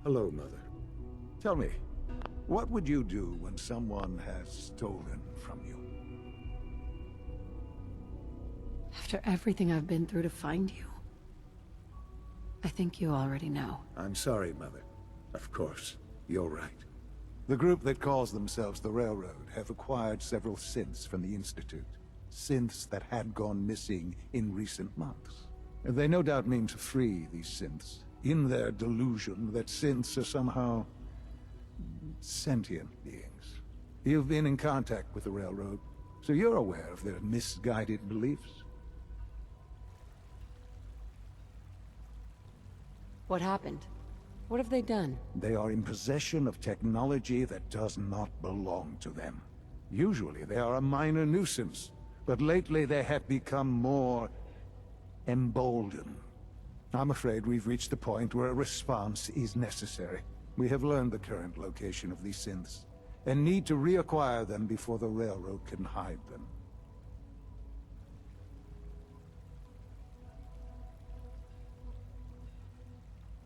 Hello, Mother. Tell me, what would you do when someone has stolen from you? After everything I've been through to find you, I think you already know. I'm sorry, Mother. Of course, you're right. The group that calls themselves the Railroad have acquired several synths from the Institute. Synths that had gone missing in recent months. They no doubt mean to free these synths, in their delusion that synths are somehow sentient beings. You've been in contact with the Railroad, so you're aware of their misguided beliefs. What happened? What have they done? They are in possession of technology that does not belong to them. Usually they are a minor nuisance, but lately they have become more emboldened. I'm afraid we've reached the point where a response is necessary. We have learned the current location of these synths, and need to reacquire them before the Railroad can hide them.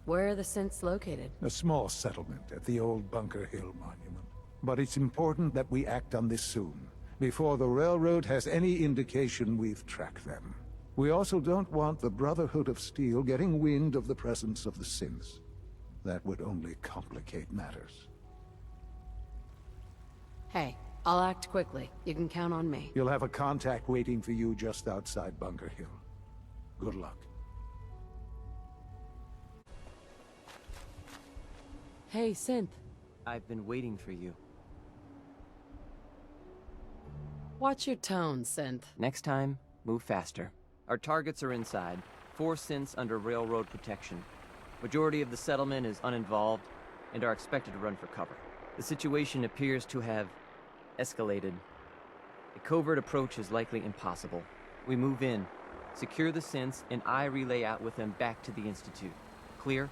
Where are the synths located? A small settlement at the old Bunker Hill Monument. But it's important that we act on this soon, before the Railroad has any indication we've tracked them. We also don't want the Brotherhood of Steel getting wind of the presence of the synths. That would only complicate matters. Hey, I'll act quickly. You can count on me. You'll have a contact waiting for you just outside Bunker Hill. Good luck. Hey, Synth. I've been waiting for you. Watch your tone, Synth. Next time, move faster. Our targets are inside. 4 synths under railroad protection. Majority of the settlement is uninvolved and are expected to run for cover. The situation appears to have escalated. A covert approach is likely impossible. We move in, secure the synths, and I relay out with them back to the Institute. Clear?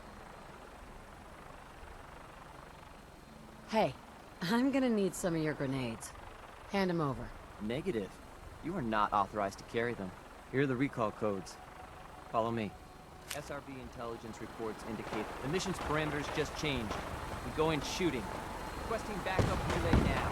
Hey, I'm gonna need some of your grenades. Hand them over. Negative. You are not authorized to carry them. Here are the recall codes. Follow me. SRB intelligence reports indicate the mission's parameters just changed. We go in shooting. Requesting backup relay now.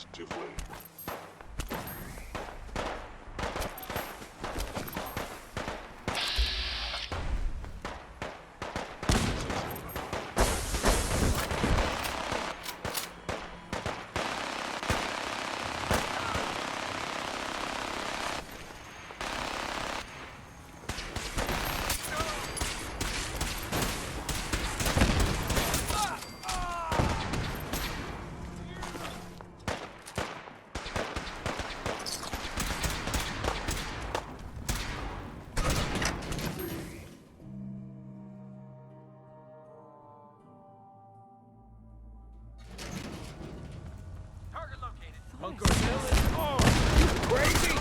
attempt to flee. Bunker Hill is crazy!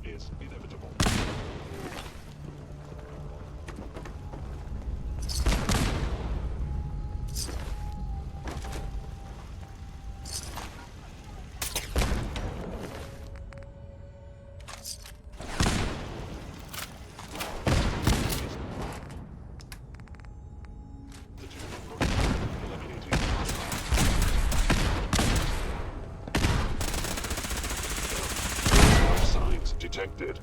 Is inevitable. Signs detected.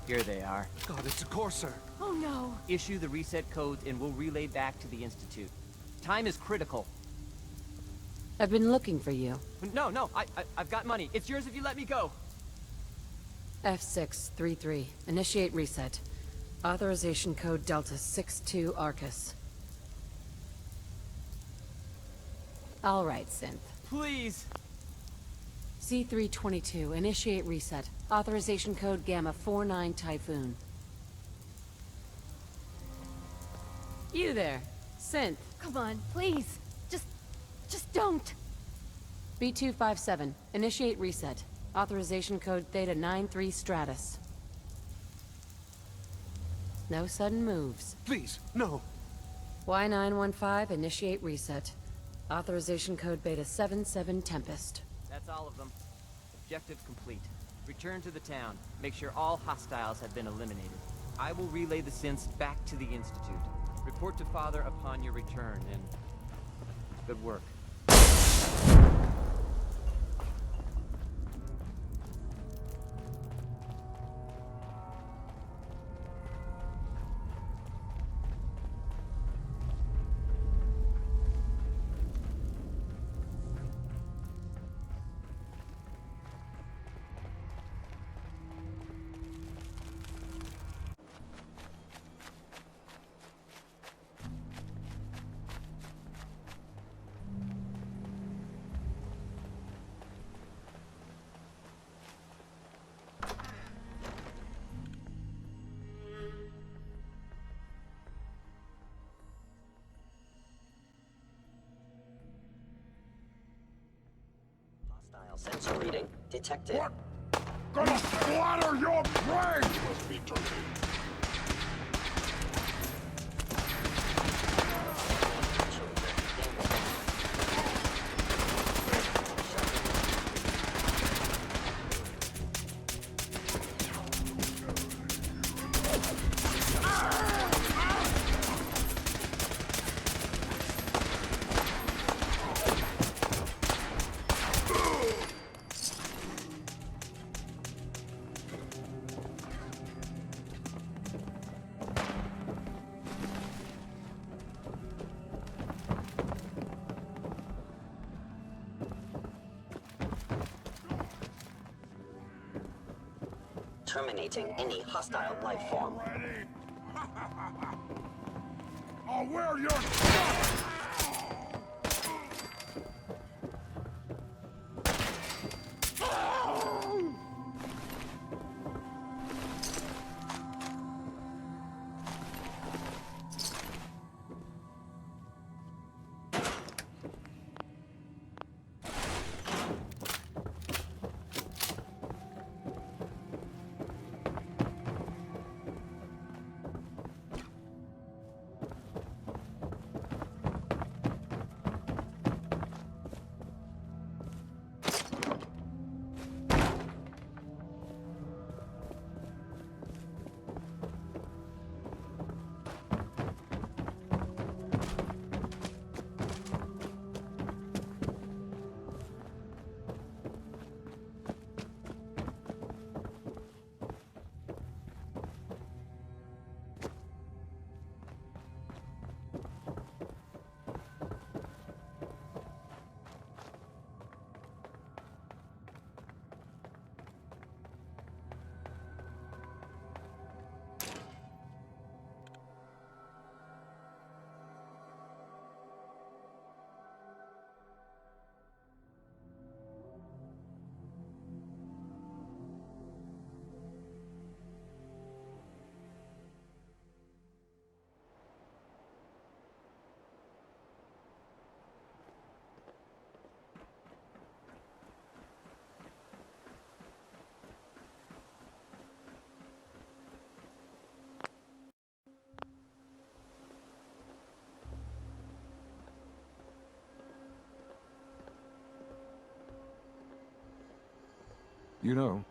Here they are. God, it's a Courser. Oh no! Issue the reset codes and we'll relay back to the Institute. Time is critical. I've been looking for you. No, I've got money. It's yours if you let me go. F633. Initiate reset. Authorization code Delta 62 Arcus. All right, Synth. Please. C322. Initiate reset. Authorization code Gamma 49 Typhoon. You there, Synth. Come on, please. Just don't. B257. Initiate reset. Authorization code Theta 93 Stratus. No sudden moves. Please, no. Y915. Initiate reset. Authorization code Beta 77 Tempest. That's all of them. Objective complete. Return to the town. Make sure all hostiles have been eliminated. I will relay the synths back to the Institute. Report to Father upon your return, and good work. Hostile sensor reading detected. What? Gonna splatter your brain! Must be terminated. Terminating any hostile life form. Ready? I'll wear your stuff! You know,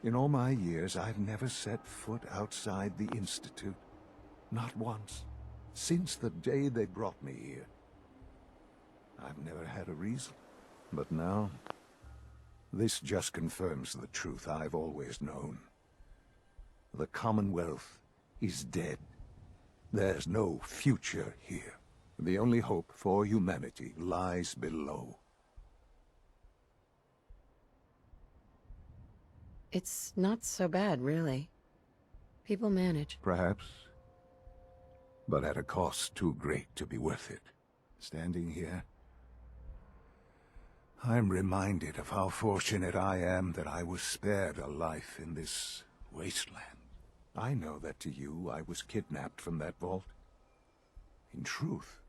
in all my years, I've never set foot outside the Institute. Not once. Since the day they brought me here. I've never had a reason. But now, this just confirms the truth I've always known. The Commonwealth is dead. There's no future here. The only hope for humanity lies below. It's not so bad, really. People manage. Perhaps. But at a cost too great to be worth it. Standing here, I'm reminded of how fortunate I am that I was spared a life in this wasteland. I know that to you, I was kidnapped from that vault. In truth,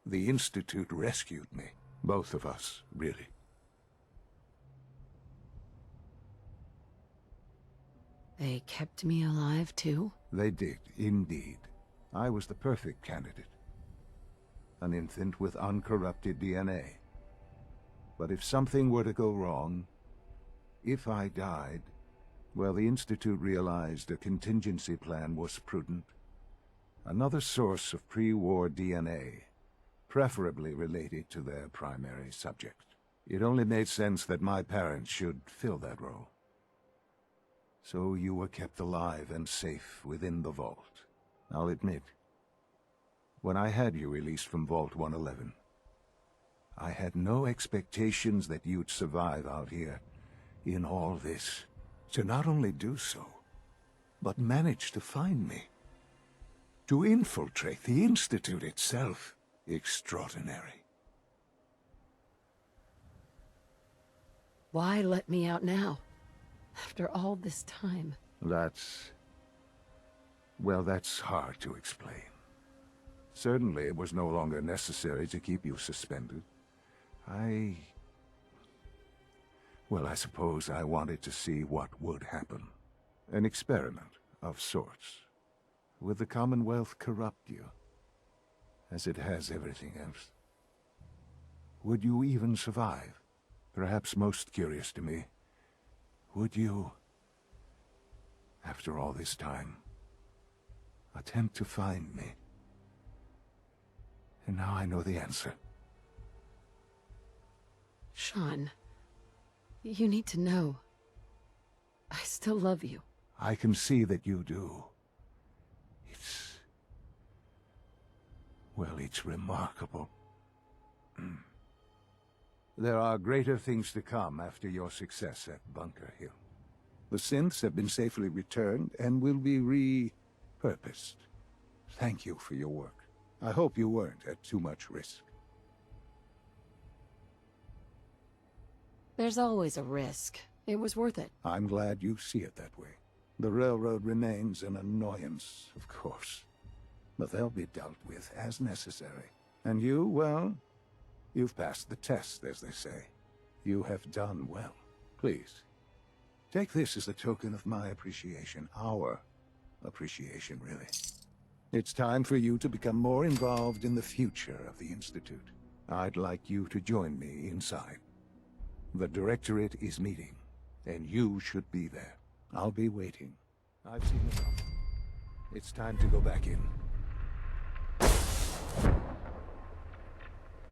the Institute rescued me. Both of us, really. They kept me alive, too? They did, indeed. I was the perfect candidate. An infant with uncorrupted DNA. But if something were to go wrong, if I died, well, the Institute realized a contingency plan was prudent. Another source of pre-war DNA, preferably related to their primary subject. It only made sense that my parents should fill that role. So you were kept alive and safe within the vault. I'll admit, when I had you released from Vault 111, I had no expectations that you'd survive out here in all this. To not only do so, but manage to find me. To infiltrate the Institute itself. Extraordinary. Why let me out now? After all this time. Well, that's hard to explain. Certainly it was no longer necessary to keep you suspended. Well, I suppose I wanted to see what would happen. An experiment of sorts. Would the Commonwealth corrupt you, as it has everything else? Would you even survive? Perhaps most curious to me, would you, after all this time, attempt to find me? And now I know the answer. Sean, you need to know. I still love you. I can see that you do. Well, it's remarkable. There are greater things to come after your success at Bunker Hill. The synths have been safely returned and will be repurposed. Thank you for your work. I hope you weren't at too much risk. There's always a risk. It was worth it. I'm glad you see it that way. The railroad remains an annoyance, of course. But they'll be dealt with as necessary. And you, well, you've passed the test, as they say. You have done well. Please, take this as a token of my appreciation. Our appreciation, really. It's time for you to become more involved in the future of the Institute. I'd like you to join me inside. The Directorate is meeting, and you should be there. I'll be waiting. I've seen enough. It's time to go back in.